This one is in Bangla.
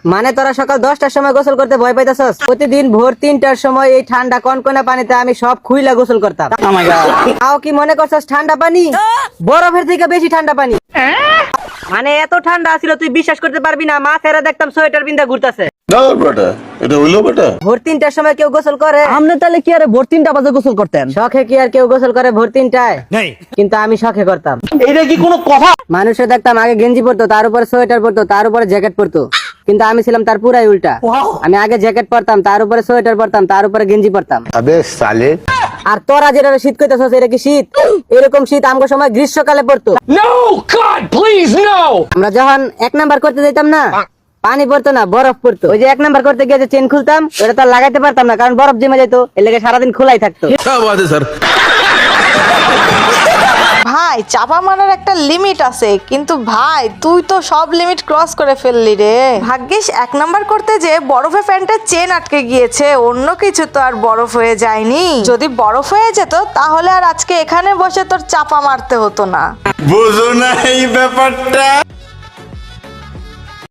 মানে তোরা সকাল 10টার সময় গোসল করতে ভয় পাইতেছস? প্রতিদিন ভোর 3টার সময় এই ঠান্ডা কনকনে পানিতে আমি সব খুইলা গোসল করতাম। তাও কি মনে করছস ঠান্ডা পানি? বরফের থেকে বেশি ঠান্ডা পানি। মানে এত ঠান্ডা ছিল তুই বিশ্বাস করতে পারবি না, মা ছেড়ে দেখতাম সোয়েটার বিন্দা ঘুরতেছে। ভোর 3টার সময় কেউ গোসল করে? আপনি তাহলে কি আরে ভোর 3টা বাজে গোসল করতেন? শখে কি আর কেউ গোসল করে ভোর 3টায়? কিন্তু আমি শখে করতাম। এটা কি কোনো কথা? মানুষে দেখতাম আগে গেঞ্জি পরতো, তার উপরে সোয়েটার পরতো, তার উপরে জ্যাকেট পরতো, কিন্তু আমি ছিলাম তার পুরাই উল্টা। আমি আগে জ্যাকেট পরতাম, তার উপরে সোয়েটার পরতাম, তার উপরে গেঞ্জি পরতাম। अबे साले আর তোরা যেটা শীত কইতেছস এটা কি শীত? এরকম শীত আমগো সময় গ্রীষ্মকালে পড়তো। No God please no. আমরা যখন 1 নাম্বার করতে যেতাম না, পানি পড়তো না, বরফ পড়তো। ওই যে 1 নাম্বার করতে গিয়ে যে চেন খুলতাম, ওটা তো আর লাগাইতে পারতাম না, কারণ বরফ জমে যেত, এর লেগে সারাদিন খোলাই থাকতো। क्या बात है सर। ভাই চাপা মারার একটা লিমিট আছে, কিন্তু ভাই তুই তো সব লিমিট ক্রস করে ফেললি রে। ভাগ্যিস 1 নাম্বার করতে যে বরফে প্যান্টের চেন আটকে গিয়েছে, অন্য কিছু তো আর বরফ হয়ে যায়নি। যদি বরফ হয়ে যেত তাহলে আর আজকে এখানে বসে তোর চাপা মারতে হতো না। বুঝো না এই ব্যাপারটা।